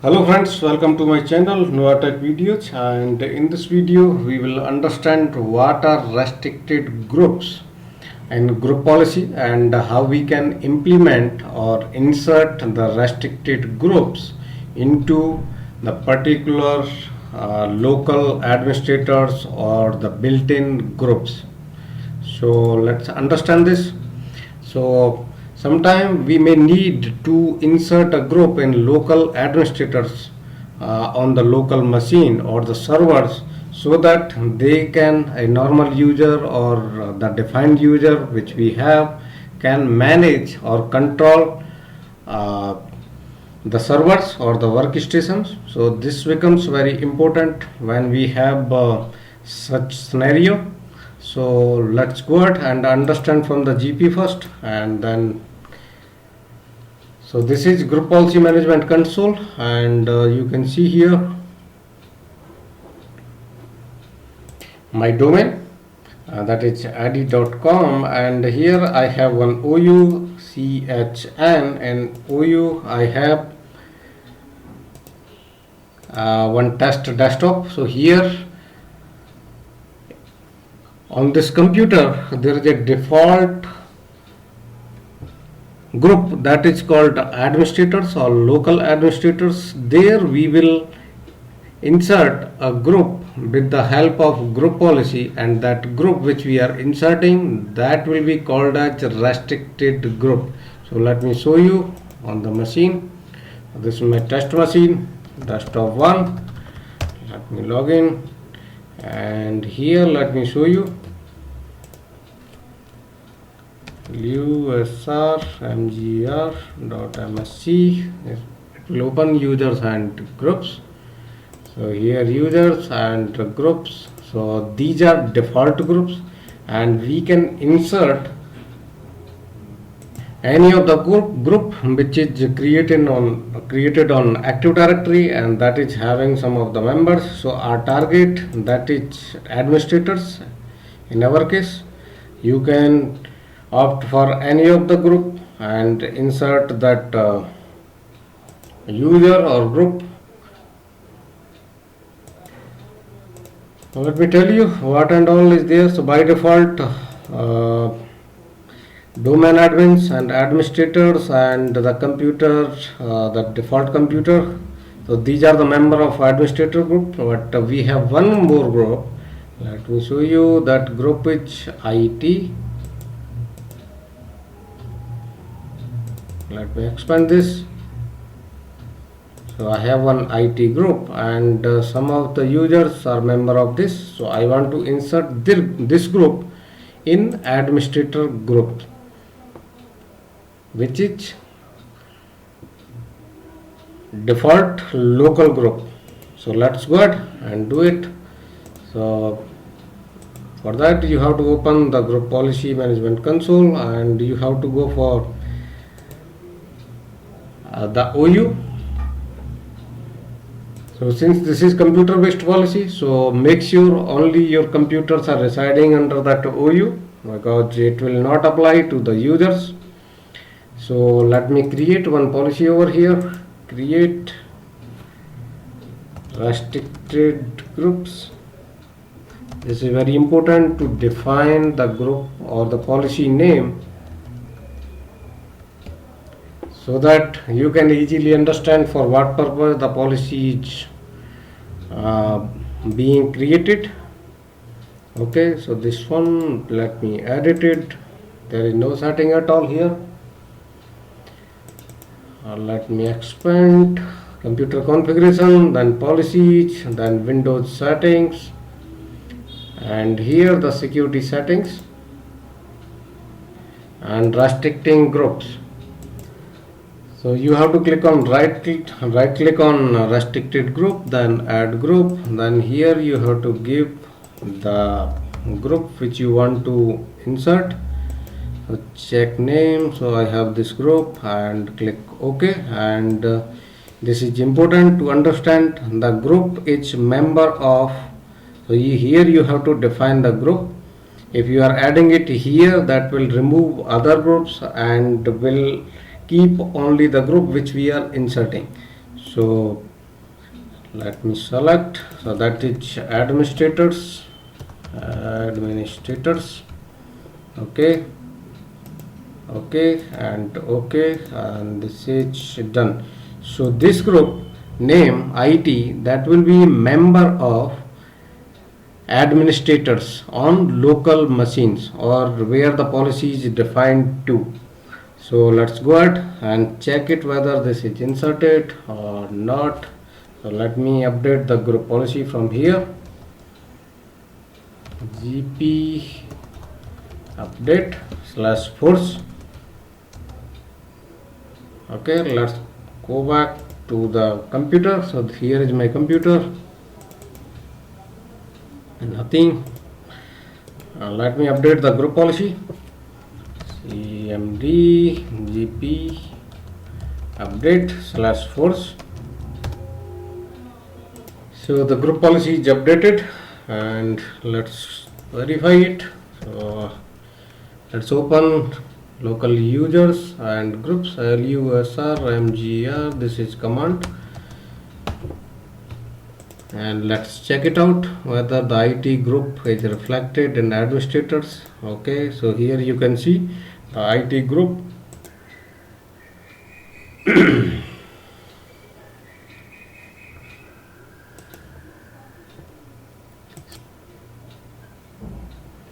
Hello friends, welcome to my channel NUAA-TECH videos, and in this video we will understand what are restricted groups and group policy and how we can implement or insert the restricted groups into the particular local administrators or the built-in groups. So let's understand this. So sometime we may need to insert a group in local administrators on the local machine or the servers, so that they can, a normal user or the defined user which we have, can manage or control uh, the servers or the workstations. So this becomes very important when we have such scenario. So let's go ahead and understand from the GP first, and then so this is group policy management console, and you can see here my domain, that is adi.com, and here I have one OU CHN, and OU I have one test desktop. So here on this computer there is a default group that is called administrators or local administrators. There we will insert a group with the help of group policy, and that group which we are inserting, that will be called as restricted group. So let me show you on the machine. This is my test machine, desktop 1. Let me log in, and here let me show you usr.mgr.msc. it will open users and groups. So here users and groups, so these are default groups, and we can insert any of the group which is created on Active Directory, and that is having some of the members. So our target, that is administrators. In our case, you can opt for any of the group and insert that user or group. Let me tell you what and all is there. So by default, domain admins and administrators and the computer, the default computer. So these are the member of administrator group, but we have one more group. Let me show you that group is IT. Let me expand this. So I have one IT group, and some of the users are member of this. So I want to insert this group in administrator group, which is default local group. So let's go ahead and do it. So for that you have to open the group policy management console, and you have to go for the OU. So since this is computer based policy, so make sure only your computers are residing under that OU, because it will not apply to the users. So let me create one policy over here. Create restricted groups. This is very important to define the group or the policy name, so that you can easily understand for what purpose the policy is being created. Okay, so this one, let me edit it. There is no setting at all here. Let me expand computer configuration, then policies, then Windows settings, and here the security settings and restricting groups. So you have to click on right click on restricted group, then add group, then here you have to give the group which you want to insert. So check name, so I have this group, and click OK. And this is important to understand. The group is member of, so here you have to define the group. If you are adding it here, that will remove other groups and will keep only the group which we are inserting. So let me select, so that is administrators. Okay, okay, and this is done. So this group name IT, that will be member of administrators on local machines or where the policy is defined to. So let's go ahead and check it whether this is inserted or not. So let me update the group policy from here. GP update / force. Okay, let's go back to the computer. So here is my computer. Nothing. Let me update the group policy. CMD GP update / force. So the group policy is updated, and let's verify it. So let's open local users and groups, LUSR MGR. This is command, and let's check it out whether the IT group is reflected in administrators. Okay, so here you can see the IT group.